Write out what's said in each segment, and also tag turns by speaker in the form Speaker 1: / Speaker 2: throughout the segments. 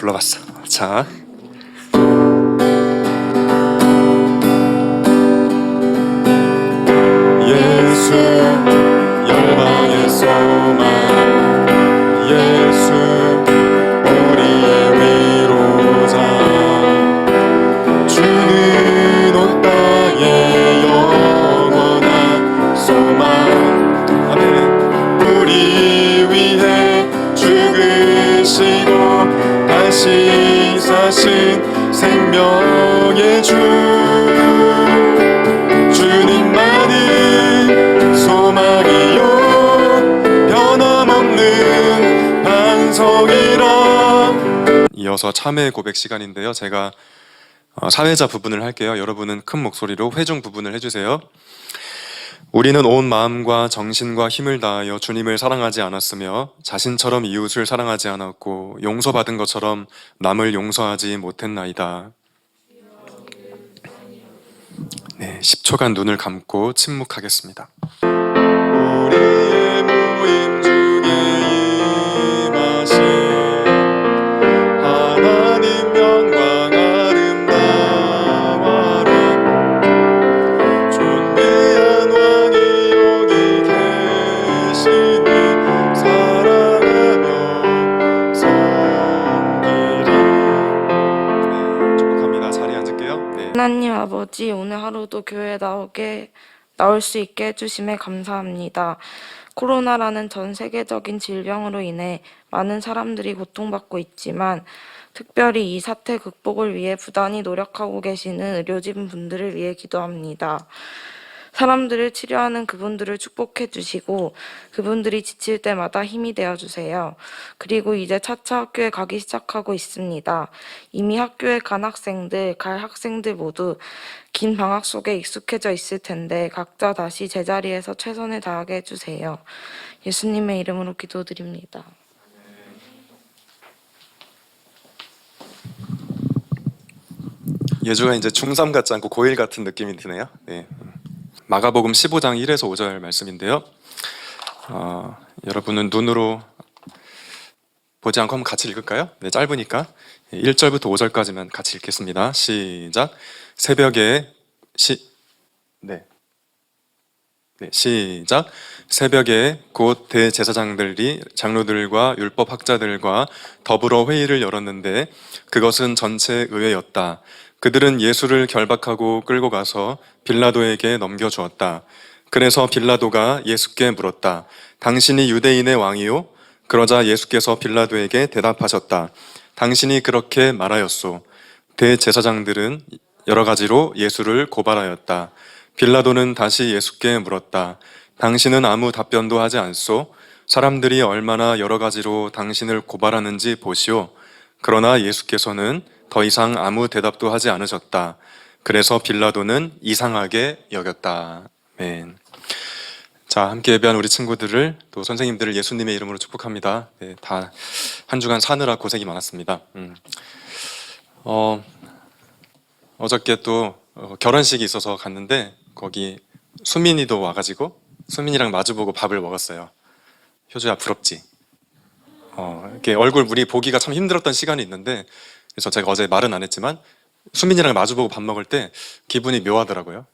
Speaker 1: 불러봤어. 자, 예수 열방의 소망, 예수 우리의 위로자, 주는 온 땅의 영원한 소망. 아멘. 우리 위해 죽으시고 다시 사신 생명의 주, 주님만은 소망이요 변함없는 반석이라. 이어서 참회의 고백 시간인데요, 제가 사회자 부분을 할게요. 여러분은 큰 목소리로 회중 부분을 해주세요. 우리는 온 마음과 정신과 힘을 다하여 주님을 사랑하지 않았으며 자신처럼 이웃을 사랑하지 않았고 용서받은 것처럼 남을 용서하지 못했나이다. 네, 10초간 눈을 감고 침묵하겠습니다. 우리의 모임 중에 임하신 하나님 영광 아름다워라. 존귀한 왕이 여기 계시니 사랑하며 섬기리. 네, 축복합니다. 자리에 앉을게요. 네.
Speaker 2: 하나님 아버지, 오늘 하루도 교회에 나올 수 있게 해주심에 감사합니다. 코로나라는 전 세계적인 질병으로 인해 많은 사람들이 고통받고 있지만 특별히 이 사태 극복을 위해 부단히 노력하고 계시는 의료진 분들을 위해 기도합니다. 사람들을 치료하는 그분들을 축복해 주시고 그분들이 지칠 때마다 힘이 되어 주세요. 그리고 이제 차차 학교에 가기 시작하고 있습니다. 이미 학교에 갈 학생들 모두 긴 방학 속에 익숙해져 있을 텐데 각자 다시 제자리에서 최선을 다하게 해주세요. 예수님의 이름으로 기도드립니다.
Speaker 1: 예주가 이제 중3 같지 않고 고1 같은 느낌이 드네요. 네. 마가복음 15장 1에서 5절 말씀인데요. 여러분은 눈으로 보지 않고 한번 같이 읽을까요? 네, 짧으니까 1절부터 5절까지만 같이 읽겠습니다. 시작. 시작. 새벽에 곧 대제사장들이 장로들과 율법학자들과 더불어 회의를 열었는데 그것은 전체 의회였다. 그들은 예수를 결박하고 끌고 가서 빌라도에게 넘겨주었다. 그래서 빌라도가 예수께 물었다. 당신이 유대인의 왕이요? 그러자 예수께서 빌라도에게 대답하셨다. 당신이 그렇게 말하였소. 대제사장들은 여러 가지로 예수를 고발하였다. 빌라도는 다시 예수께 물었다. 당신은 아무 답변도 하지 않소? 사람들이 얼마나 여러 가지로 당신을 고발하는지 보시오. 그러나 예수께서는 더 이상 아무 대답도 하지 않으셨다. 그래서 빌라도는 이상하게 여겼다. 아멘. 자, 함께 예배한 우리 친구들을 또 선생님들을 예수님의 이름으로 축복합니다. 네, 다 한 주간 사느라 고생이 많았습니다. 어저께 또 결혼식이 있어서 갔는데 거기 수민이도 와가지고 수민이랑 마주보고 밥을 먹었어요. 효주야, 부럽지? 이렇게 얼굴 우리 보기가 참 힘들었던 시간이 있는데 그래서 제가 어제 말은 안 했지만 수민이랑 마주보고 밥 먹을 때 기분이 묘하더라고요.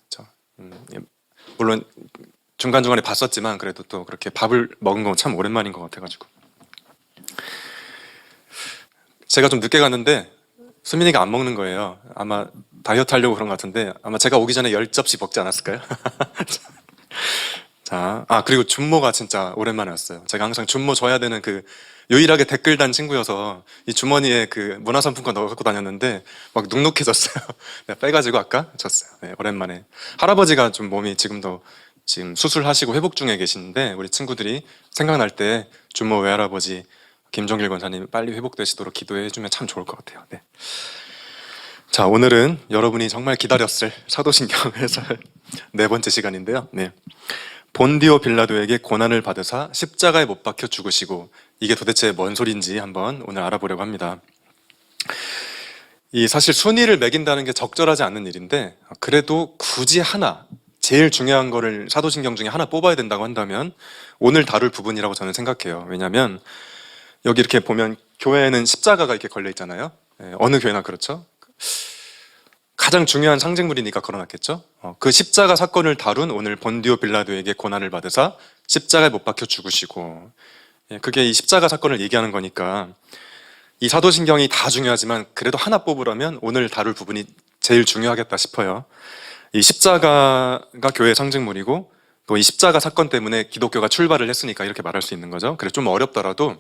Speaker 1: 물론 중간중간에 봤었지만 그래도 또 그렇게 밥을 먹은 건 참 오랜만인 것 같아가지고 제가 좀 늦게 갔는데 수민이가 안 먹는 거예요. 아마 다이어트 하려고 그런 것 같은데 아마 제가 오기 전에 10접시 먹지 않았을까요? 자, 그리고 준모가 진짜 오랜만에 왔어요. 제가 항상 준모 줘야 되는 그 유일하게 댓글 단 친구여서 이 주머니에 그 문화상품권 넣어 갖고 다녔는데 막 눅눅해졌어요. 내가 빼가지고 아까 줬어요. 네, 오랜만에. 할아버지가 좀 몸이 지금 수술하시고 회복 중에 계시는데 우리 친구들이 생각날 때 준모 외할아버지 김종길 권사님 빨리 회복되시도록 기도해 주면 참 좋을 것 같아요. 네. 자, 오늘은 여러분이 정말 기다렸을 사도신경 해설 네 번째 시간인데요. 네. 본디오 빌라도에게 고난을 받으사 십자가에 못 박혀 죽으시고, 이게 도대체 뭔 소린지 한번 오늘 알아보려고 합니다. 사실 순위를 매긴다는 게 적절하지 않는 일인데 그래도 굳이 하나, 제일 중요한 거를 사도신경 중에 하나 뽑아야 된다고 한다면 오늘 다룰 부분이라고 저는 생각해요. 왜냐하면 여기 이렇게 보면 교회에는 십자가가 이렇게 걸려 있잖아요. 예, 어느 교회나 그렇죠. 가장 중요한 상징물이니까 걸어놨겠죠. 그 십자가 사건을 다룬 오늘 본디오 빌라도에게 고난을 받으사 십자가에 못 박혀 죽으시고, 예, 그게 이 십자가 사건을 얘기하는 거니까 이 사도신경이 다 중요하지만 그래도 하나 뽑으라면 오늘 다룰 부분이 제일 중요하겠다 싶어요. 이 십자가가 교회의 상징물이고 또 이 십자가 사건 때문에 기독교가 출발을 했으니까 이렇게 말할 수 있는 거죠. 그래서 좀 어렵더라도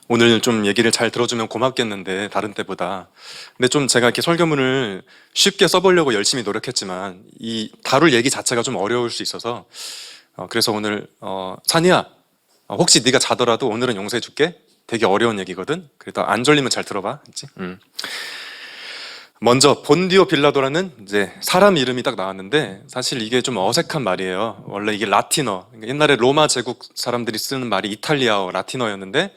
Speaker 1: 오늘 좀 얘기를 잘 들어주면 고맙겠는데, 다른 때보다. 근데 좀 제가 이렇게 설교문을 쉽게 써보려고 열심히 노력했지만 이 다룰 얘기 자체가 좀 어려울 수 있어서 그래서 오늘 산이야, 혹시 네가 자더라도 오늘은 용서해 줄게. 되게 어려운 얘기거든. 그래도 안 졸리면 잘 들어봐. 알지? 먼저 본디오 빌라도라는 이제 사람 이름이 딱 나왔는데 사실 이게 좀 어색한 말이에요. 원래 이게 라틴어, 그러니까 옛날에 로마 제국 사람들이 쓰는 말이 이탈리아어, 라틴어였는데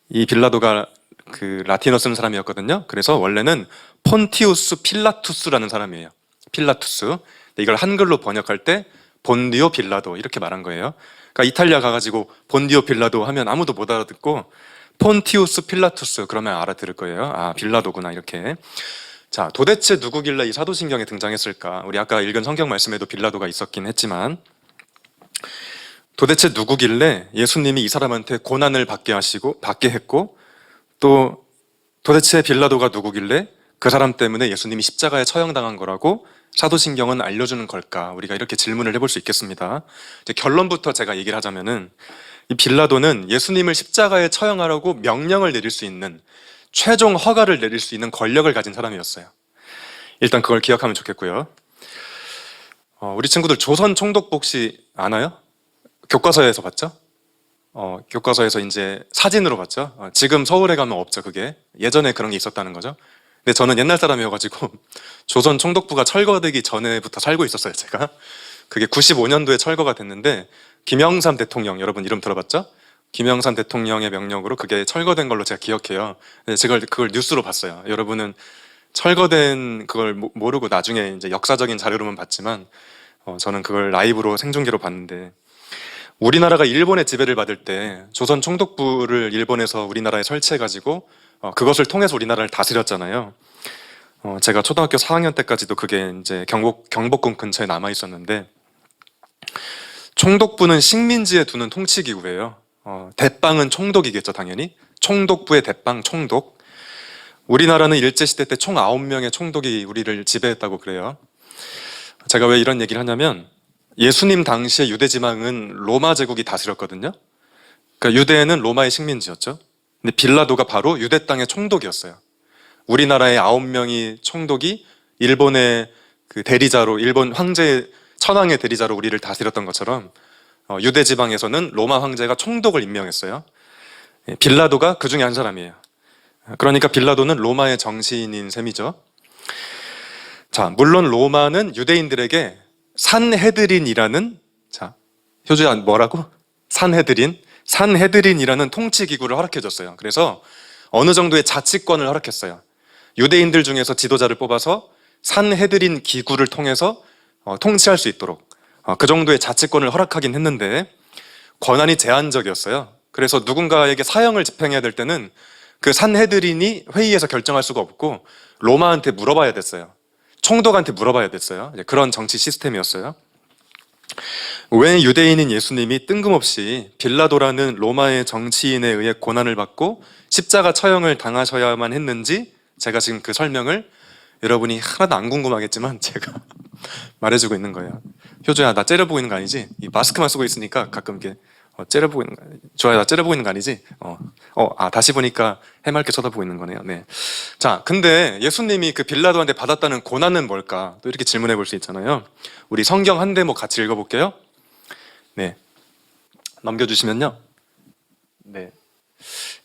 Speaker 1: 이 빌라도가 그 라틴어 쓰는 사람이었거든요. 그래서 원래는 폰티우스 필라투스라는 사람이에요. 필라투스. 근데 이걸 한글로 번역할 때 본디오 빌라도 이렇게 말한 거예요. 그러니까 이탈리아 가가지고 본디오 빌라도 하면 아무도 못 알아듣고 폰티우스 필라투스 그러면 알아들을 거예요. 아, 빌라도구나 이렇게. 자, 도대체 누구길래 이 사도신경에 등장했을까? 우리 아까 읽은 성경 말씀에도 빌라도가 있었긴 했지만 도대체 누구길래 예수님이 이 사람한테 고난을 받게 했고 또 도대체 빌라도가 누구길래 그 사람 때문에 예수님이 십자가에 처형당한 거라고 사도신경은 알려주는 걸까? 우리가 이렇게 질문을 해볼 수 있겠습니다. 이제 결론부터 제가 얘기를 하자면은 이 빌라도는 예수님을 십자가에 처형하라고 명령을 내릴 수 있는, 최종 허가를 내릴 수 있는 권력을 가진 사람이었어요. 일단 그걸 기억하면 좋겠고요. 우리 친구들 조선 총독부 혹시 아나요? 교과서에서 봤죠? 교과서에서 이제 사진으로 봤죠? 지금 서울에 가면 없죠, 그게. 예전에 그런 게 있었다는 거죠. 근데 저는 옛날 사람이어가지고 조선 총독부가 철거되기 전에부터 살고 있었어요, 제가. 그게 95년도에 철거가 됐는데 김영삼 대통령, 여러분 이름 들어봤죠? 김영삼 대통령의 명령으로 그게 철거된 걸로 제가 기억해요. 제가 그걸 뉴스로 봤어요. 여러분은 철거된 그걸 모르고 나중에 이제 역사적인 자료로만 봤지만 저는 그걸 라이브로 생중계로 봤는데, 우리나라가 일본의 지배를 받을 때 조선 총독부를 일본에서 우리나라에 설치해가지고 그것을 통해서 우리나라를 다스렸잖아요. 제가 초등학교 4학년 때까지도 그게 이제 경복궁 근처에 남아 있었는데, 총독부는 식민지에 두는 통치기구예요. 대빵은 총독이겠죠, 당연히. 총독부의 대빵, 총독. 우리나라는 일제시대 때 총 9명의 총독이 우리를 지배했다고 그래요. 제가 왜 이런 얘기를 하냐면 예수님 당시에 유대지방은 로마 제국이 다스렸거든요. 그러니까 유대는 로마의 식민지였죠. 근데 빌라도가 바로 유대 땅의 총독이었어요. 우리나라의 9명이 총독이 일본의 그 대리자로, 일본 황제 천황의 대리자로 우리를 다스렸던 것처럼 유대 지방에서는 로마 황제가 총독을 임명했어요. 빌라도가 그 중에 한 사람이에요. 그러니까 빌라도는 로마의 정치인인 셈이죠. 자, 물론 로마는 유대인들에게 산헤드린이라는, 자, 효주야 뭐라고? 산헤드린이라는 통치기구를 허락해줬어요. 그래서 어느 정도의 자치권을 허락했어요. 유대인들 중에서 지도자를 뽑아서 산헤드린 기구를 통해서 통치할 수 있도록 그 정도의 자치권을 허락하긴 했는데 권한이 제한적이었어요. 그래서 누군가에게 사형을 집행해야 될 때는 그 산헤드린이 회의에서 결정할 수가 없고 로마한테 물어봐야 됐어요. 총독한테 물어봐야 됐어요. 그런 정치 시스템이었어요. 왜 유대인인 예수님이 뜬금없이 빌라도라는 로마의 정치인에 의해 고난을 받고 십자가 처형을 당하셔야만 했는지 제가 지금 그 설명을 여러분이 하나도 안 궁금하겠지만 제가 말해주고 있는 거예요. 효주야, 나 째려보고 있는 거 아니지? 이 마스크만 쓰고 있으니까 가끔 이렇게 째려보고 있는 거, 좋아요, 나 째려보고 있는 거 아니지? 다시 보니까 해맑게 쳐다보고 있는 거네요. 네. 자, 근데 예수님이 그 빌라도한테 받았다는 고난은 뭘까? 또 이렇게 질문해 볼 수 있잖아요. 우리 성경 한 대목 같이 읽어볼게요. 네. 넘겨주시면요. 네.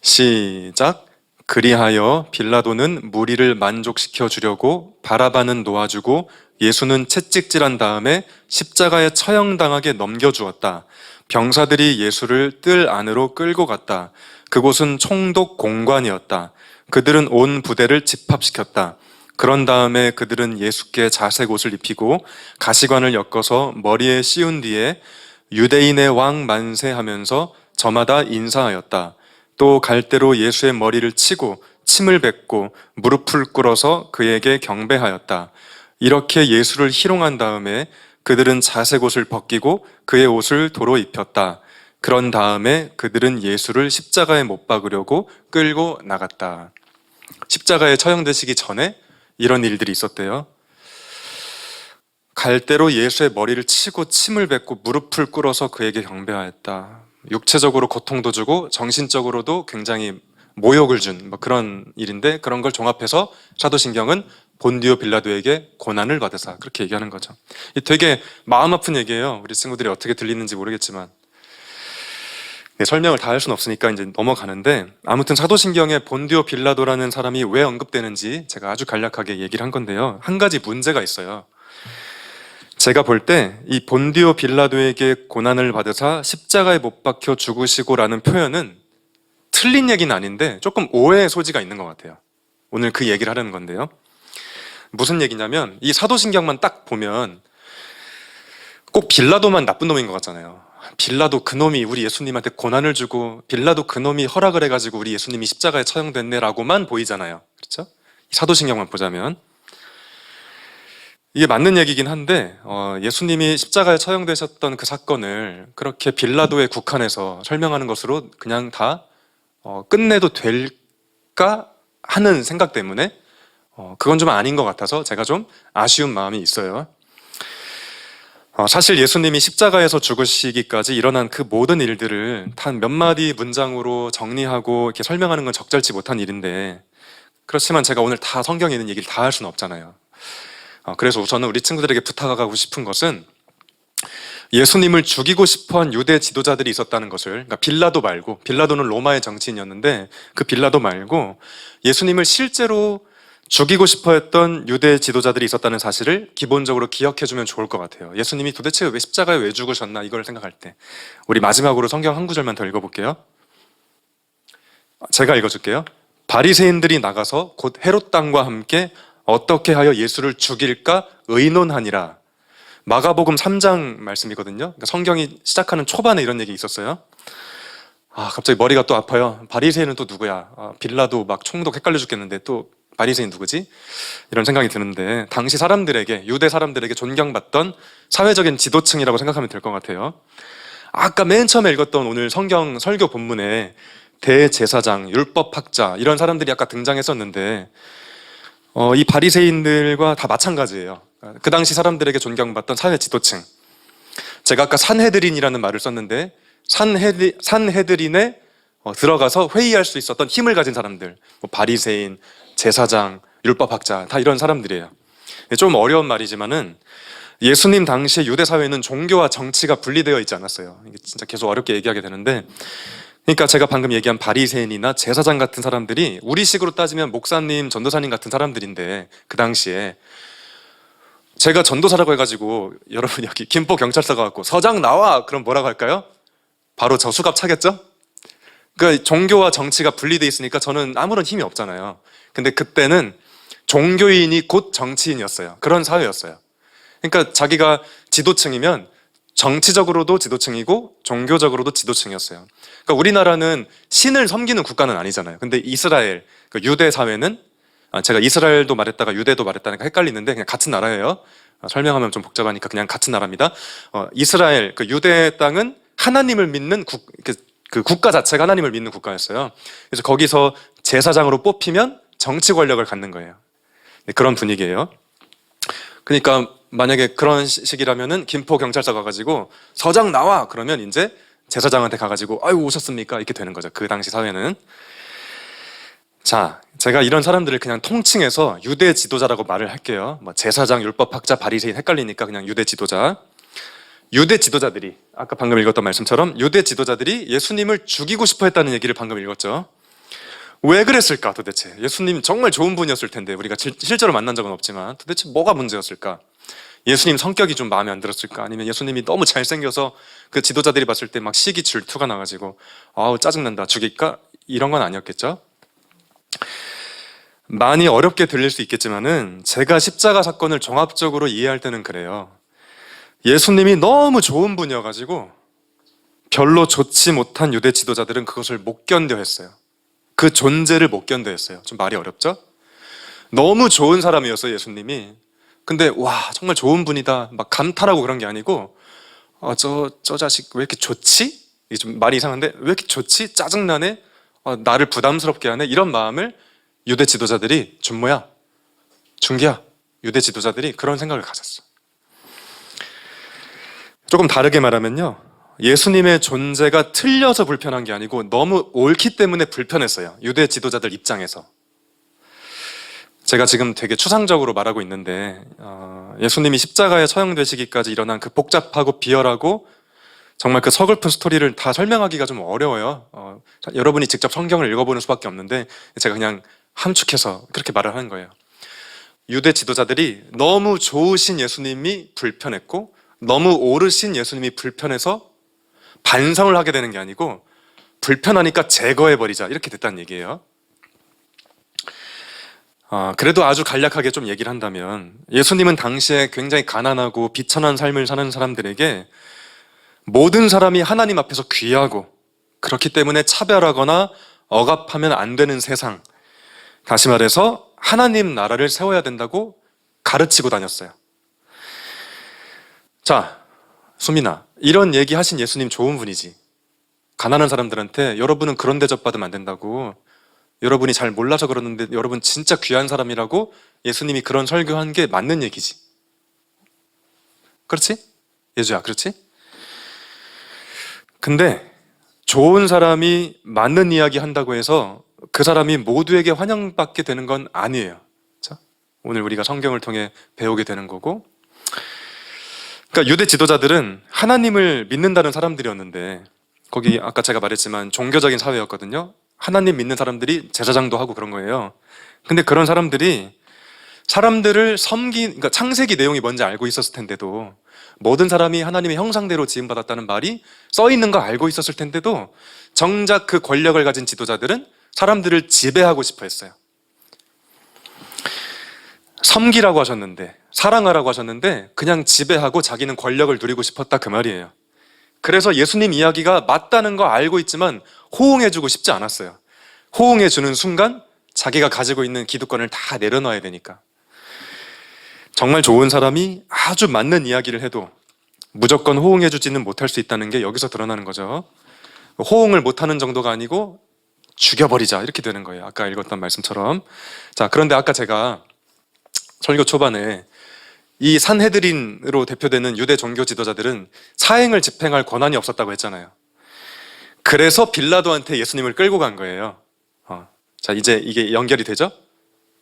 Speaker 1: 시작. 그리하여 빌라도는 무리를 만족시켜 주려고 바라바는 놓아주고 예수는 채찍질한 다음에 십자가에 처형당하게 넘겨주었다. 병사들이 예수를 뜰 안으로 끌고 갔다. 그곳은 총독 공관이었다. 그들은 온 부대를 집합시켰다. 그런 다음에 그들은 예수께 자색 옷을 입히고 가시관을 엮어서 머리에 씌운 뒤에 유대인의 왕 만세 하면서 저마다 인사하였다. 또 갈대로 예수의 머리를 치고 침을 뱉고 무릎을 꿇어서 그에게 경배하였다. 이렇게 예수를 희롱한 다음에 그들은 자색 옷을 벗기고 그의 옷을 도로 입혔다. 그런 다음에 그들은 예수를 십자가에 못 박으려고 끌고 나갔다. 십자가에 처형되시기 전에 이런 일들이 있었대요. 갈대로 예수의 머리를 치고 침을 뱉고 무릎을 꿇어서 그에게 경배하였다. 육체적으로 고통도 주고 정신적으로도 굉장히 모욕을 준 그런 일인데, 그런 걸 종합해서 사도신경은 본디오 빌라도에게 고난을 받으사 그렇게 얘기하는 거죠. 되게 마음 아픈 얘기예요. 우리 친구들이 어떻게 들리는지 모르겠지만 설명을 다 할 수는 없으니까 이제 넘어가는데, 아무튼 사도신경에 본디오 빌라도라는 사람이 왜 언급되는지 제가 아주 간략하게 얘기를 한 건데요. 한 가지 문제가 있어요. 제가 볼 때 이 본디오 빌라도에게 고난을 받으사 십자가에 못 박혀 죽으시고라는 표현은 틀린 얘기는 아닌데 조금 오해의 소지가 있는 것 같아요. 오늘 그 얘기를 하려는 건데요. 무슨 얘기냐면, 이 사도신경만 딱 보면 꼭 빌라도만 나쁜 놈인 것 같잖아요. 빌라도 그놈이 우리 예수님한테 고난을 주고, 빌라도 그놈이 허락을 해가지고 우리 예수님이 십자가에 처형됐네 라고만 보이잖아요. 그렇죠? 사도신경만 보자면 이게 맞는 얘기긴 한데, 예수님이 십자가에 처형되셨던 그 사건을 그렇게 빌라도에 국한해서 설명하는 것으로 그냥 다 끝내도 될까 하는 생각 때문에 그건 좀 아닌 것 같아서 제가 좀 아쉬운 마음이 있어요. 사실 예수님이 십자가에서 죽으시기까지 일어난 그 모든 일들을 단 몇 마디 문장으로 정리하고 이렇게 설명하는 건 적절치 못한 일인데, 그렇지만 제가 오늘 다 성경에 있는 얘기를 다 할 수는 없잖아요. 그래서 저는 우리 친구들에게 부탁하고 싶은 것은, 예수님을 죽이고 싶어한 유대 지도자들이 있었다는 것을, 그러니까 빌라도 말고, 빌라도는 로마의 정치인이었는데 그 빌라도 말고 예수님을 실제로 죽이고 싶어했던 유대 지도자들이 있었다는 사실을 기본적으로 기억해주면 좋을 것 같아요. 예수님이 도대체 왜 십자가에 왜 죽으셨나 이걸 생각할 때. 우리 마지막으로 성경 한 구절만 더 읽어볼게요. 제가 읽어줄게요. 바리새인들이 나가서 곧 헤롯 당과 함께 어떻게 하여 예수를 죽일까 의논하니라. 마가복음 3장 말씀이거든요. 그러니까 성경이 시작하는 초반에 이런 얘기 있었어요. 갑자기 머리가 또 아파요. 바리새인은 또 누구야? 빌라도 막 총독 헷갈려 죽겠는데 또 바리새인 누구지? 이런 생각이 드는데, 당시 사람들에게, 유대 사람들에게 존경받던 사회적인 지도층이라고 생각하면 될 것 같아요. 아까 맨 처음에 읽었던 오늘 성경 설교 본문에 대제사장, 율법학자 이런 사람들이 아까 등장했었는데, 이 바리새인들과 다 마찬가지예요. 그 당시 사람들에게 존경받던 사회 지도층. 제가 아까 산헤드린이라는 말을 썼는데, 산헤드린에 들어가서 회의할 수 있었던 힘을 가진 사람들, 바리새인, 제사장, 율법학자 다 이런 사람들이에요. 좀 어려운 말이지만은 예수님 당시에 유대 사회는 종교와 정치가 분리되어 있지 않았어요. 이게 진짜 계속 어렵게 얘기하게 되는데, 그러니까 제가 방금 얘기한 바리새인이나 제사장 같은 사람들이 우리식으로 따지면 목사님, 전도사님 같은 사람들인데, 그 당시에 제가 전도사라고 해가지고 여러분 여기 김포 경찰서 가갖고 서장 나와! 그럼 뭐라고 할까요? 바로 저 수갑 차겠죠? 그러니까 종교와 정치가 분리되어 있으니까 저는 아무런 힘이 없잖아요. 근데 그때는 종교인이 곧 정치인이었어요. 그런 사회였어요. 그러니까 자기가 지도층이면 정치적으로도 지도층이고 종교적으로도 지도층이었어요. 그러니까 우리나라는 신을 섬기는 국가는 아니잖아요. 근데 이스라엘, 그 유대 사회는, 제가 이스라엘도 말했다가 유대도 말했다니까 헷갈리는데 그냥 같은 나라예요. 설명하면 좀 복잡하니까 그냥 같은 나라입니다. 이스라엘, 그 유대 땅은 하나님을 믿는 그 국가 자체가 하나님을 믿는 국가였어요. 그래서 거기서 제사장으로 뽑히면 정치 권력을 갖는 거예요. 그런 분위기예요. 그러니까 만약에 그런 식이라면은 김포 경찰서 가가지고 서장 나와! 그러면 이제 제사장한테 가가지고 아유 오셨습니까? 이렇게 되는 거죠. 그 당시 사회는. 자, 제가 이런 사람들을 그냥 통칭해서 유대 지도자라고 말을 할게요. 제사장, 율법학자, 바리새인 헷갈리니까 그냥 유대 지도자. 유대 지도자들이, 아까 방금 읽었던 말씀처럼 유대 지도자들이 예수님을 죽이고 싶어 했다는 얘기를 방금 읽었죠. 왜 그랬을까 도대체? 예수님 정말 좋은 분이었을 텐데, 우리가 실제로 만난 적은 없지만 도대체 뭐가 문제였을까? 예수님 성격이 좀 마음에 안 들었을까? 아니면 예수님이 너무 잘생겨서 그 지도자들이 봤을 때 막 시기 질투가 나가지고 아우 짜증난다 죽일까? 이런 건 아니었겠죠? 많이 어렵게 들릴 수 있겠지만은 제가 십자가 사건을 종합적으로 이해할 때는 그래요. 예수님이 너무 좋은 분이어가지고 별로 좋지 못한 유대 지도자들은 그것을 못 견뎌 했어요. 그 존재를 못 견뎌 했어요. 좀 말이 어렵죠? 너무 좋은 사람이었어요, 예수님이. 근데 와, 정말 좋은 분이다 막 감탄하고 그런 게 아니고 저 자식 왜 이렇게 좋지? 이게 좀 말이 이상한데 왜 이렇게 좋지? 짜증나네? 나를 부담스럽게 하네? 이런 마음을 유대 지도자들이 준모야, 준기야, 유대 지도자들이 그런 생각을 가졌어. 조금 다르게 말하면요, 예수님의 존재가 틀려서 불편한 게 아니고 너무 옳기 때문에 불편했어요, 유대 지도자들 입장에서. 제가 지금 되게 추상적으로 말하고 있는데 예수님이 십자가에 처형되시기까지 일어난 그 복잡하고 비열하고 정말 그 서글픈 스토리를 다 설명하기가 좀 어려워요. 여러분이 직접 성경을 읽어보는 수밖에 없는데 제가 그냥 함축해서 그렇게 말을 하는 거예요. 유대 지도자들이 너무 좋으신 예수님이 불편했고 너무 옳으신 예수님이 불편해서 반성을 하게 되는 게 아니고 불편하니까 제거해버리자 이렇게 됐다는 얘기예요. 그래도 아주 간략하게 좀 얘기를 한다면 예수님은 당시에 굉장히 가난하고 비천한 삶을 사는 사람들에게 모든 사람이 하나님 앞에서 귀하고 그렇기 때문에 차별하거나 억압하면 안 되는 세상, 다시 말해서 하나님 나라를 세워야 된다고 가르치고 다녔어요. 자, 수민아, 이런 얘기 하신 예수님 좋은 분이지. 가난한 사람들한테 여러분은 그런 대접 받으면 안 된다고, 여러분이 잘 몰라서 그러는데 여러분 진짜 귀한 사람이라고 예수님이 그런 설교한 게 맞는 얘기지. 그렇지? 예주야, 그렇지? 근데 좋은 사람이 맞는 이야기 한다고 해서 그 사람이 모두에게 환영받게 되는 건 아니에요. 자, 오늘 우리가 성경을 통해 배우게 되는 거고, 그러니까 유대 지도자들은 하나님을 믿는다는 사람들이었는데, 거기 아까 제가 말했지만 종교적인 사회였거든요. 하나님 믿는 사람들이 제사장도 하고 그런 거예요. 근데 그런 사람들이 사람들을 그러니까 창세기 내용이 뭔지 알고 있었을 텐데도, 모든 사람이 하나님의 형상대로 지음받았다는 말이 써 있는 거 알고 있었을 텐데도 정작 그 권력을 가진 지도자들은 사람들을 지배하고 싶어 했어요. 섬기라고 하셨는데, 사랑하라고 하셨는데 그냥 지배하고 자기는 권력을 누리고 싶었다 그 말이에요. 그래서 예수님 이야기가 맞다는 거 알고 있지만 호응해주고 싶지 않았어요. 호응해주는 순간 자기가 가지고 있는 기득권을 다 내려놔야 되니까. 정말 좋은 사람이 아주 맞는 이야기를 해도 무조건 호응해주지는 못할 수 있다는 게 여기서 드러나는 거죠. 호응을 못하는 정도가 아니고 죽여버리자 이렇게 되는 거예요. 아까 읽었던 말씀처럼. 자, 그런데 아까 제가 설교 초반에 이 산헤드린으로 대표되는 유대 종교 지도자들은 사행을 집행할 권한이 없었다고 했잖아요. 그래서 빌라도한테 예수님을 끌고 간 거예요. 자, 이제 이게 연결이 되죠?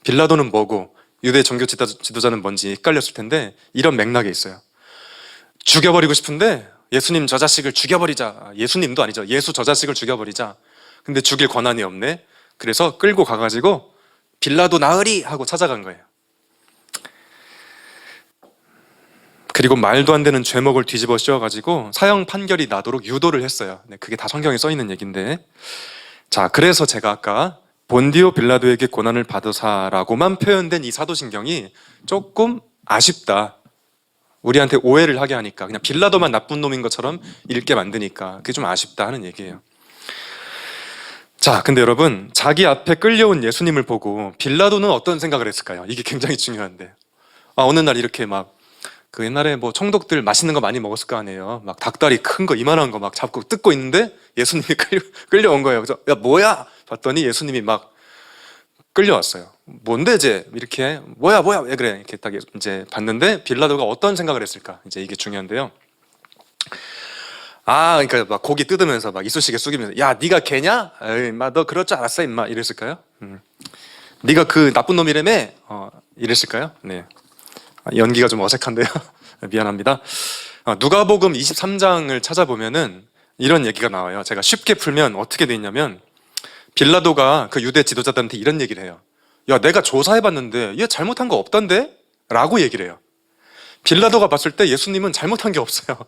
Speaker 1: 빌라도는 뭐고 유대 종교 지도자는 뭔지 헷갈렸을 텐데 이런 맥락에 있어요. 죽여버리고 싶은데 예수님 저 자식을 죽여버리자. 예수님도 아니죠. 예수 저 자식을 죽여버리자. 근데 죽일 권한이 없네. 그래서 끌고 가가지고 빌라도 나으리 하고 찾아간 거예요. 그리고 말도 안 되는 죄목을 뒤집어 씌워가지고 사형 판결이 나도록 유도를 했어요. 네, 그게 다 성경에 써 있는 얘기인데, 자, 그래서 제가 아까 본디오 빌라도에게 고난을 받으사라고만 표현된 이 사도신경이 조금 아쉽다. 우리한테 오해를 하게 하니까, 그냥 빌라도만 나쁜 놈인 것처럼 읽게 만드니까 그게 좀 아쉽다 하는 얘기예요. 자, 근데 여러분, 자기 앞에 끌려온 예수님을 보고 빌라도는 어떤 생각을 했을까요? 이게 굉장히 중요한데, 어느 날 이렇게 막 그 옛날에 뭐 총독들 맛있는 거 많이 먹었을 거 아니에요. 막 닭다리 큰 거 이만한 거 막 잡고 뜯고 있는데 예수님이 끌려온 거예요. 그래서 야 뭐야? 봤더니 예수님이 막 끌려왔어요. 뭔데 이제 이렇게 뭐야 왜 그래? 이렇게 딱 이제 봤는데 빌라도가 어떤 생각을 했을까? 이제 이게 중요한데요. 그러니까 막 고기 뜯으면서 막 이쑤시개 쑥이면서 야 네가 걔냐? 에이 임마 너 그럴 줄 알았어 임마 이랬을까요? 네가 그 나쁜 놈이라며? 이랬을까요? 네. 연기가 좀 어색한데요. 미안합니다. 누가복음 23장을 찾아보면은 이런 얘기가 나와요. 제가 쉽게 풀면 어떻게 돼 있냐면 빌라도가 그 유대 지도자들한테 이런 얘기를 해요. 야, 내가 조사해봤는데 얘 잘못한 거 없던데? 라고 얘기를 해요. 빌라도가 봤을 때 예수님은 잘못한 게 없어요.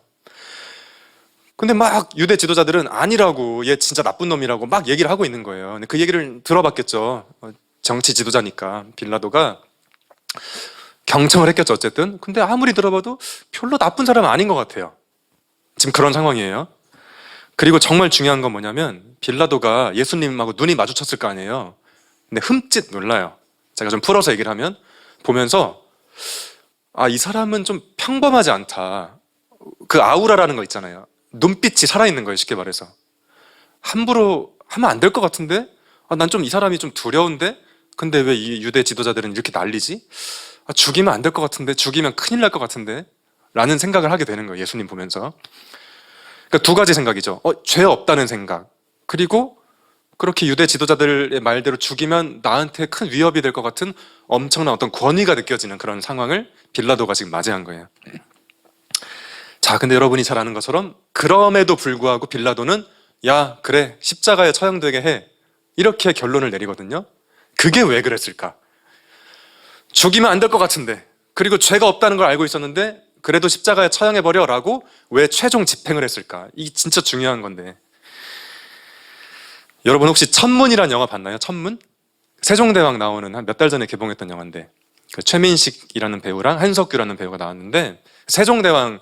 Speaker 1: 근데 막 유대 지도자들은 아니라고, 얘 진짜 나쁜 놈이라고 막 얘기를 하고 있는 거예요. 근데 그 얘기를 들어봤겠죠. 정치 지도자니까 빌라도가 경청을 했겠죠, 어쨌든. 근데 아무리 들어봐도 별로 나쁜 사람은 아닌 것 같아요. 지금 그런 상황이에요. 그리고 정말 중요한 건 뭐냐면 빌라도가 예수님하고 눈이 마주쳤을 거 아니에요. 근데 흠칫 놀라요. 제가 좀 풀어서 얘기를 하면 보면서 이 사람은 좀 평범하지 않다. 그 아우라라는 거 있잖아요. 눈빛이 살아있는 거예요. 쉽게 말해서. 함부로 하면 안 될 것 같은데? 난 좀 이 사람이 좀 두려운데? 근데 왜 이 유대 지도자들은 이렇게 난리지? 죽이면 안 될 것 같은데? 죽이면 큰일 날 것 같은데? 라는 생각을 하게 되는 거예요. 예수님 보면서. 그러니까 두 가지 생각이죠. 죄 없다는 생각. 그리고 그렇게 유대 지도자들의 말대로 죽이면 나한테 큰 위협이 될 것 같은 엄청난 어떤 권위가 느껴지는 그런 상황을 빌라도가 지금 맞이한 거예요. 자, 근데 여러분이 잘 아는 것처럼 그럼에도 불구하고 빌라도는 야, 그래, 십자가에 처형되게 해. 이렇게 결론을 내리거든요. 그게 왜 그랬을까? 죽이면 안 될 것 같은데, 그리고 죄가 없다는 걸 알고 있었는데 그래도 십자가에 처형해버려라고 왜 최종 집행을 했을까? 이게 진짜 중요한 건데. 여러분 혹시 천문이란 영화 봤나요? 천문? 세종대왕 나오는 한 몇 달 전에 개봉했던 영화인데 그 최민식이라는 배우랑 한석규라는 배우가 나왔는데 세종대왕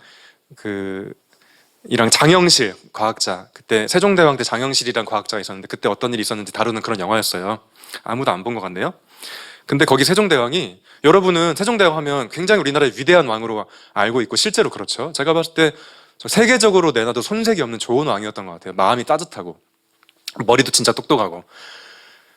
Speaker 1: 이랑 장영실 과학자, 그때 세종대왕 때 장영실이란 과학자가 있었는데 그때 어떤 일이 있었는지 다루는 그런 영화였어요. 아무도 안 본 것 같네요. 근데 거기 세종대왕이, 여러분은 세종대왕 하면 굉장히 우리나라의 위대한 왕으로 알고 있고 실제로 그렇죠. 제가 봤을 때 세계적으로 내놔도 손색이 없는 좋은 왕이었던 것 같아요. 마음이 따뜻하고 머리도 진짜 똑똑하고.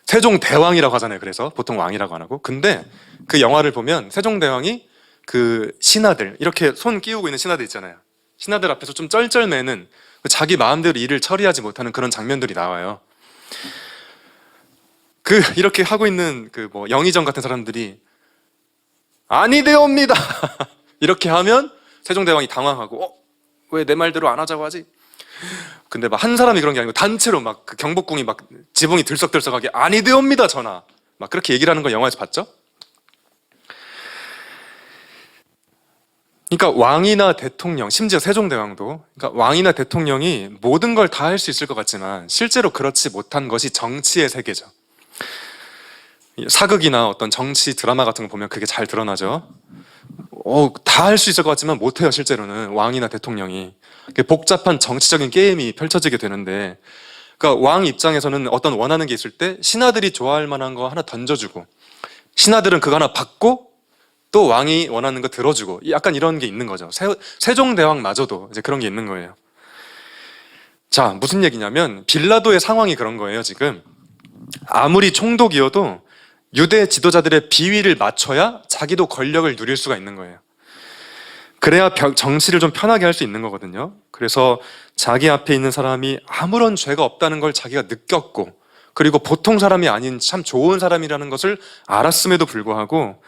Speaker 1: 세종대왕이라고 하잖아요. 그래서 보통 왕이라고 안 하고. 근데 그 영화를 보면 세종대왕이 그 신하들, 이렇게 손 끼우고 있는 신하들 있잖아요. 신하들 앞에서 좀 쩔쩔매는, 자기 마음대로 일을 처리하지 못하는 그런 장면들이 나와요. 이렇게 하고 있는 영의정 같은 사람들이 아니되옵니다 이렇게 하면 세종대왕이 당황하고 왜 내 말대로 안 하자고 하지? 근데 막 한 사람이 그런 게 아니고 단체로 막 그 경복궁이 막 지붕이 들썩들썩하게 아니되옵니다 전하, 막 그렇게 얘기를 하는 거 영화에서 봤죠? 그러니까 왕이나 대통령, 심지어 세종대왕도, 그러니까 왕이나 대통령이 모든 걸 다 할 수 있을 것 같지만 실제로 그렇지 못한 것이 정치의 세계죠. 사극이나 어떤 정치 드라마 같은 거 보면 그게 잘 드러나죠. 다 할 수 있을 것 같지만 못해요. 실제로는 왕이나 대통령이. 복잡한 정치적인 게임이 펼쳐지게 되는데, 그러니까 왕 입장에서는 어떤 원하는 게 있을 때 신하들이 좋아할 만한 거 하나 던져주고, 신하들은 그거 하나 받고 또 왕이 원하는 거 들어주고, 약간 이런 게 있는 거죠. 세종대왕마저도 이제 그런 게 있는 거예요. 자, 무슨 얘기냐면 빌라도의 상황이 그런 거예요. 지금 아무리 총독이어도 유대 지도자들의 비위를 맞춰야 자기도 권력을 누릴 수가 있는 거예요. 그래야 정치를 좀 편하게 할 수 있는 거거든요. 그래서 자기 앞에 있는 사람이 아무런 죄가 없다는 걸 자기가 느꼈고, 그리고 보통 사람이 아닌 참 좋은 사람이라는 것을 알았음에도 불구하고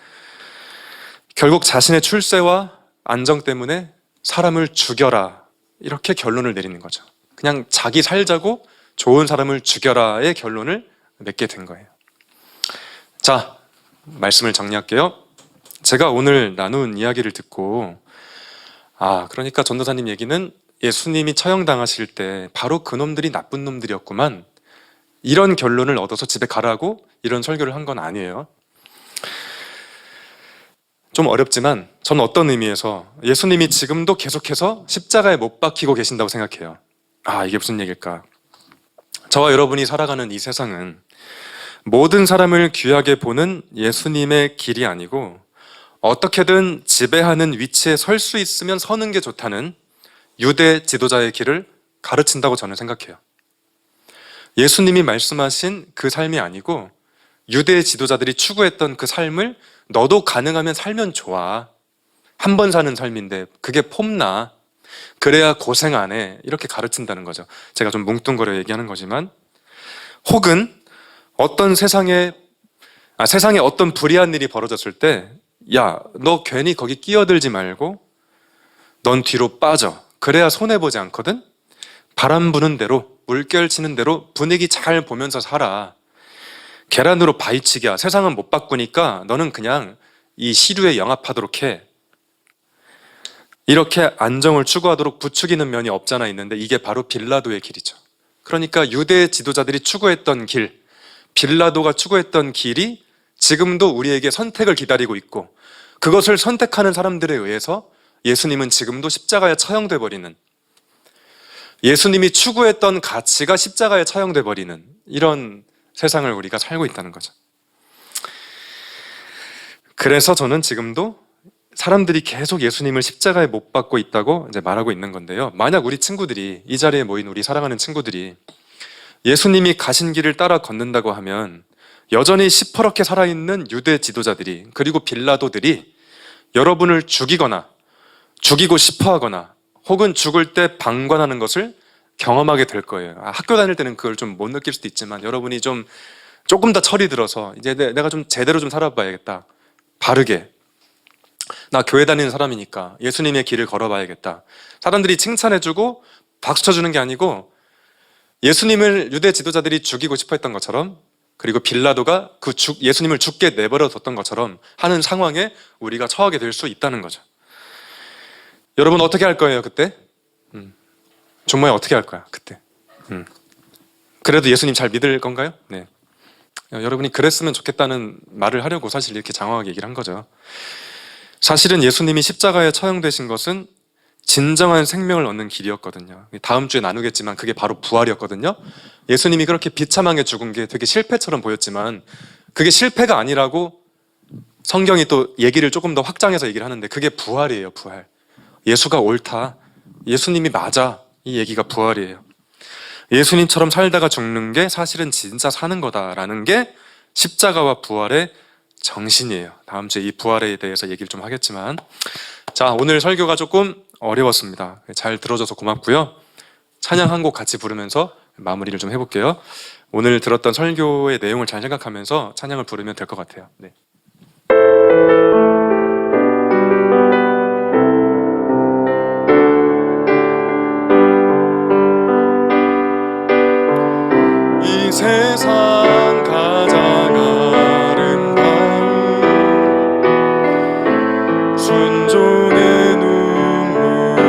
Speaker 1: 결국 자신의 출세와 안정 때문에 사람을 죽여라, 이렇게 결론을 내리는 거죠. 그냥 자기 살자고 좋은 사람을 죽여라의 결론을 맺게 된 거예요. 자, 말씀을 정리할게요. 제가 오늘 나눈 이야기를 듣고 그러니까 전도사님 얘기는 예수님이 처형당하실 때 바로 그놈들이 나쁜 놈들이었구만, 이런 결론을 얻어서 집에 가라고 이런 설교를 한 건 아니에요. 좀 어렵지만 저는 어떤 의미에서 예수님이 지금도 계속해서 십자가에 못 박히고 계신다고 생각해요. 이게 무슨 얘기일까? 저와 여러분이 살아가는 이 세상은 모든 사람을 귀하게 보는 예수님의 길이 아니고 어떻게든 지배하는 위치에 설 수 있으면 서는 게 좋다는 유대 지도자의 길을 가르친다고 저는 생각해요. 예수님이 말씀하신 그 삶이 아니고 유대 지도자들이 추구했던 그 삶을 너도 가능하면 살면 좋아. 한 번 사는 삶인데 그게 폼나. 그래야 고생 안 해. 이렇게 가르친다는 거죠. 제가 좀 뭉뚱그려 얘기하는 거지만, 혹은 어떤 세상에 어떤 불의한 일이 벌어졌을 때, 야, 너 괜히 거기 끼어들지 말고 넌 뒤로 빠져. 그래야 손해보지 않거든? 바람 부는 대로, 물결 치는 대로 분위기 잘 보면서 살아. 계란으로 바위치기야. 세상은 못 바꾸니까 너는 그냥 이 시류에 영합하도록 해. 이렇게 안정을 추구하도록 부추기는 면이 없잖아 있는데, 이게 바로 빌라도의 길이죠. 그러니까 유대 지도자들이 추구했던 길, 빌라도가 추구했던 길이 지금도 우리에게 선택을 기다리고 있고, 그것을 선택하는 사람들에 의해서 예수님은 지금도 십자가에 처형돼 버리는, 예수님이 추구했던 가치가 십자가에 처형돼 버리는 이런 세상을 우리가 살고 있다는 거죠. 그래서 저는 지금도 사람들이 계속 예수님을 십자가에 못 박고 있다고 이제 말하고 있는 건데요. 만약 우리 친구들이, 이 자리에 모인 우리 사랑하는 친구들이 예수님이 가신 길을 따라 걷는다고 하면 여전히 시퍼렇게 살아있는 유대 지도자들이, 그리고 빌라도들이 여러분을 죽이거나 죽이고 싶어 하거나 혹은 죽을 때 방관하는 것을 경험하게 될 거예요. 학교 다닐 때는 그걸 좀 못 느낄 수도 있지만 여러분이 조금 더 철이 들어서 이제 내가 좀 제대로 좀 살아봐야겠다, 바르게, 나 교회 다니는 사람이니까 예수님의 길을 걸어봐야겠다, 사람들이 칭찬해주고 박수 쳐주는 게 아니고 예수님을 유대 지도자들이 죽이고 싶어 했던 것처럼, 그리고 빌라도가 예수님을 죽게 내버려 뒀던 것처럼 하는 상황에 우리가 처하게 될 수 있다는 거죠. 여러분 어떻게 할 거예요 그때? 정말 어떻게 할 거야 그때? 그래도 예수님 잘 믿을 건가요? 네. 여러분이 그랬으면 좋겠다는 말을 하려고 사실 이렇게 장황하게 얘기를 한 거죠. 사실은 예수님이 십자가에 처형되신 것은 진정한 생명을 얻는 길이었거든요. 다음 주에 나누겠지만 그게 바로 부활이었거든요. 예수님이 그렇게 비참하게 죽은 게 되게 실패처럼 보였지만 그게 실패가 아니라고 성경이 또 얘기를 조금 더 확장해서 얘기를 하는데, 그게 부활이에요. 부활. 예수가 옳다, 예수님이 맞아, 이 얘기가 부활이에요. 예수님처럼 살다가 죽는 게 사실은 진짜 사는 거다라는 게 십자가와 부활의 정신이에요. 다음 주에 이 부활에 대해서 얘기를 좀 하겠지만, 자, 오늘 설교가 조금 어려웠습니다. 잘 들어줘서 고맙고요. 찬양 한 곡 같이 부르면서 마무리를 좀 해볼게요. 오늘 들었던 설교의 내용을 잘 생각하면서 찬양을 부르면 될 것 같아요. 네. 이 세상 가장 아름다운 순종의 눈물,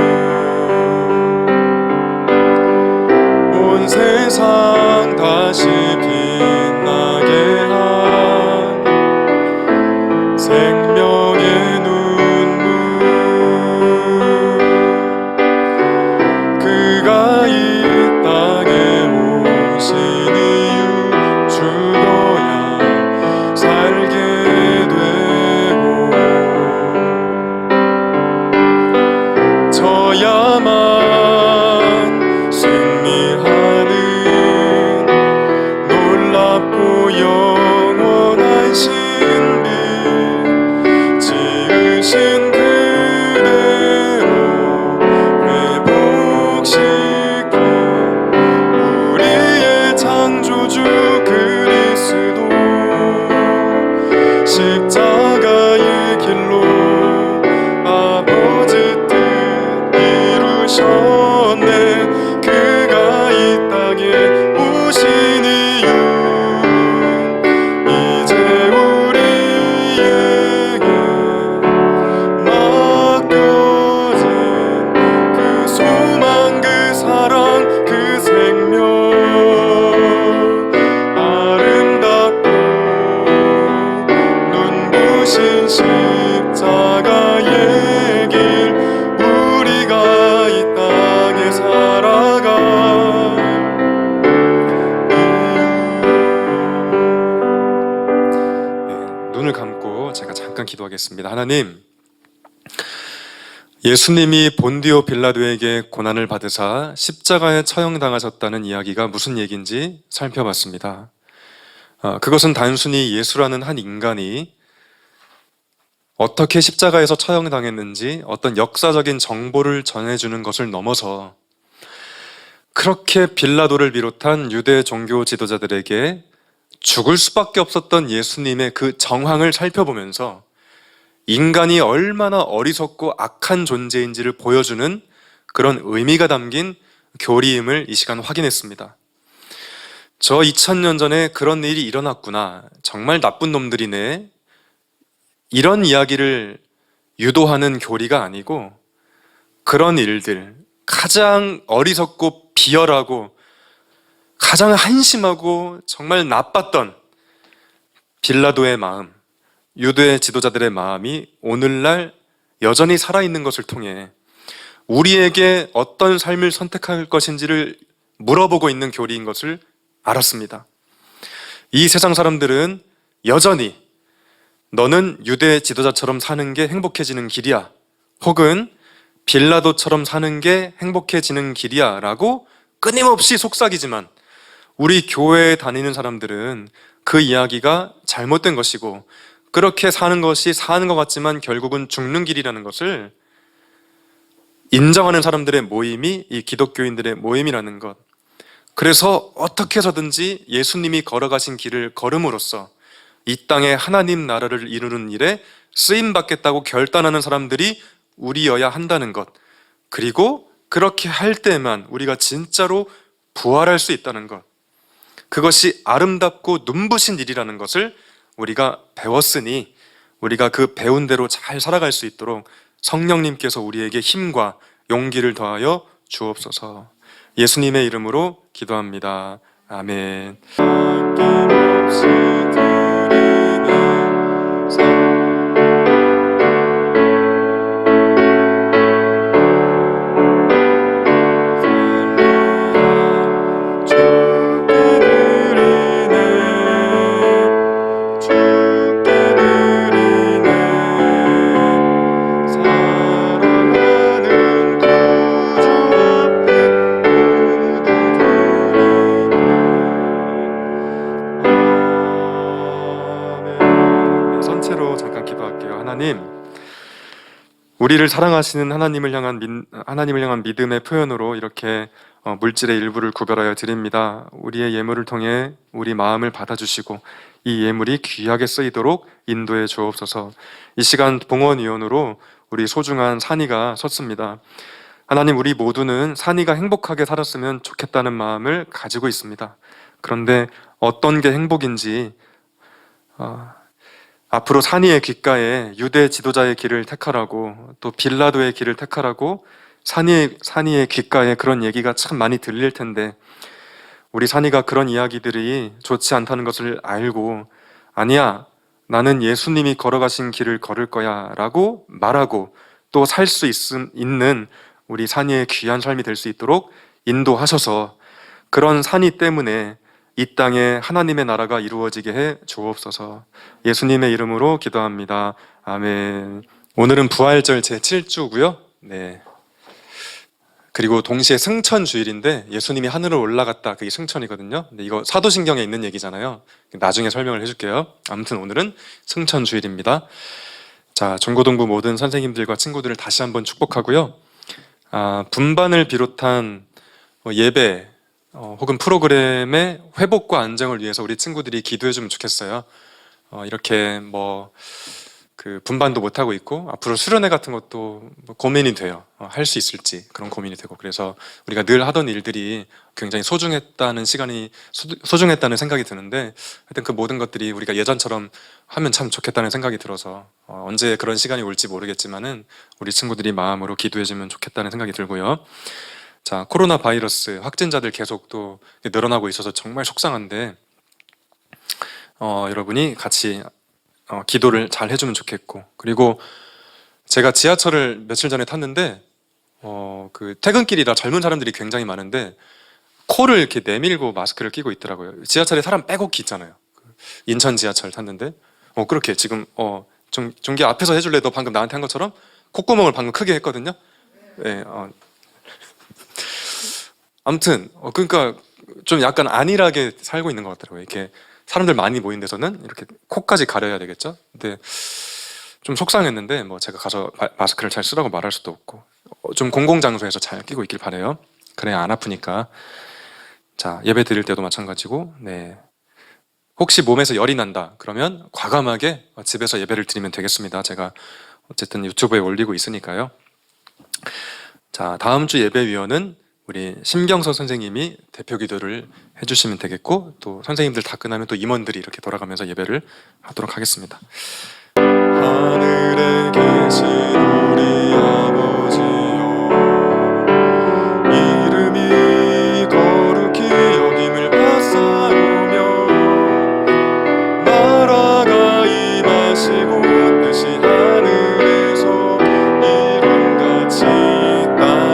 Speaker 1: 온 세상 다시 빛나게 한 생명의 눈물, 그가 이 땅에 오신 이유, 죽어야 살게 되고 져야만 승리하는 놀랍고 영원한 신비, 지으신 그대로 회복시킨 우리의 창조주 그리스도, 십자가의 길로 아버지 뜻 이루셨네. 그가 이 땅에 오신 이유, 이제 우리에게 맡겨진 그 소망, 그 사랑, 그 생명, 아름답고 눈부신 십자가의 길, 우리가 이 땅에 살아갈 이유. 눈을 감고 제가 잠깐 기도하겠습니다. 하나님, 예수님이 본디오 빌라도에게 고난을 받으사 십자가에 처형당하셨다는 이야기가 무슨 얘기인지 살펴봤습니다. 그것은 단순히 예수라는 한 인간이 어떻게 십자가에서 처형당했는지 어떤 역사적인 정보를 전해주는 것을 넘어서 그렇게 빌라도를 비롯한 유대 종교 지도자들에게 죽을 수밖에 없었던 예수님의 그 정황을 살펴보면서 인간이 얼마나 어리석고 악한 존재인지를 보여주는 그런 의미가 담긴 교리임을 이 시간 확인했습니다. 저 2000년 전에 그런 일이 일어났구나, 정말 나쁜 놈들이네, 이런 이야기를 유도하는 교리가 아니고, 그런 일들, 가장 어리석고 비열하고 가장 한심하고 정말 나빴던 빌라도의 마음, 유대 지도자들의 마음이 오늘날 여전히 살아있는 것을 통해 우리에게 어떤 삶을 선택할 것인지를 물어보고 있는 교리인 것을 알았습니다. 이 세상 사람들은 여전히 너는 유대 지도자처럼 사는 게 행복해지는 길이야, 혹은 빌라도처럼 사는 게 행복해지는 길이야 라고 끊임없이 속삭이지만, 우리 교회에 다니는 사람들은 그 이야기가 잘못된 것이고, 그렇게 사는 것이 사는 것 같지만 결국은 죽는 길이라는 것을 인정하는 사람들의 모임이 이 기독교인들의 모임이라는 것. 그래서 어떻게 해서든지 예수님이 걸어가신 길을 걸음으로써 이 땅에 하나님 나라를 이루는 일에 쓰임받겠다고 결단하는 사람들이 우리여야 한다는 것, 그리고 그렇게 할 때만 우리가 진짜로 부활할 수 있다는 것, 그것이 아름답고 눈부신 일이라는 것을 우리가 배웠으니, 우리가 그 배운 대로 잘 살아갈 수 있도록 성령님께서 우리에게 힘과 용기를 더하여 주옵소서. 예수님의 이름으로 기도합니다. 아멘. 선체로 잠깐 기도할게요. 하나님, 우리를 사랑하시는 하나님을 향한 믿음의 표현으로 이렇게 물질의 일부를 구별하여 드립니다. 우리의 예물을 통해 우리 마음을 받아주시고 이 예물이 귀하게 쓰이도록 인도해 주옵소서. 이 시간 봉헌위원으로 우리 소중한 산이가 섰습니다. 하나님, 우리 모두는 산이가 행복하게 살았으면 좋겠다는 마음을 가지고 있습니다. 그런데 어떤 게 행복인지, 앞으로 산이의 귓가에 유대 지도자의 길을 택하라고, 또 빌라도의 길을 택하라고 산이의 귓가에 그런 얘기가 참 많이 들릴 텐데, 우리 산이가 그런 이야기들이 좋지 않다는 것을 알고, 아니야, 나는 예수님이 걸어가신 길을 걸을 거야 라고 말하고 또 살 수 있는 우리 산이의 귀한 삶이 될 수 있도록 인도하셔서, 그런 산이 때문에 이 땅에 하나님의 나라가 이루어지게 해 주옵소서. 예수님의 이름으로 기도합니다. 아멘. 오늘은 부활절 제7주고요. 네. 그리고 동시에 승천주일인데, 예수님이 하늘로 올라갔다, 그게 승천이거든요. 근데 이거 사도신경에 있는 얘기잖아요. 나중에 설명을 해줄게요. 아무튼 오늘은 승천주일입니다. 자, 중고등부 모든 선생님들과 친구들을 다시 한번 축복하고요. 분반을 비롯한 예배 혹은 프로그램의 회복과 안정을 위해서 우리 친구들이 기도해주면 좋겠어요. 이렇게 그 분반도 못하고 있고, 앞으로 수련회 같은 것도 고민이 돼요. 할 수 있을지 그런 고민이 되고, 그래서 우리가 늘 하던 일들이 굉장히 소중했다는 생각이 드는데, 하여튼 그 모든 것들이 우리가 예전처럼 하면 참 좋겠다는 생각이 들어서 언제 그런 시간이 올지 모르겠지만은 우리 친구들이 마음으로 기도해주면 좋겠다는 생각이 들고요. 자, 코로나 바이러스 확진자들 계속 또 늘어나고 있어서 정말 속상한데, 여러분이 같이 기도를 잘 해주면 좋겠고, 그리고 제가 지하철을 며칠 전에 탔는데 그 퇴근길이라 젊은 사람들이 굉장히 많은데 코를 이렇게 내밀고 마스크를 끼고 있더라고요. 지하철에 사람 빼곡히 있잖아요. 인천 지하철 탔는데 그렇게 지금 종기 앞에서 해줄래? 너 방금 나한테 한 것처럼 콧구멍을 방금 크게 했거든요. 네, 아무튼 그러니까 좀 약간 안일하게 살고 있는 것 같더라고요. 이렇게 사람들 많이 모인 데서는 이렇게 코까지 가려야 되겠죠. 근데 좀 속상했는데 제가 가서 마스크를 잘 쓰라고 말할 수도 없고, 좀 공공장소에서 잘 끼고 있길 바래요. 그래야 안 아프니까. 자, 예배 드릴 때도 마찬가지고, 네. 혹시 몸에서 열이 난다 그러면 과감하게 집에서 예배를 드리면 되겠습니다. 제가 어쨌든 유튜브에 올리고 있으니까요. 자, 다음 주 예배위원은 우리 심경서 선생님이 대표 기도를 해주시면 되겠고, 또 선생님들 다 끝나면 또 임원들이 이렇게 돌아가면서 예배를 하도록 하겠습니다. 하늘에 계신 우리 아버지여, 이름이 거룩히 여김을 받사오며 나라가 임하시고 뜻이 하늘에서 이룬같이 땅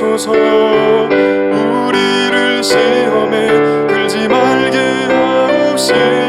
Speaker 1: 하옵소서. 우리를 시험에 들지 말게 하옵시고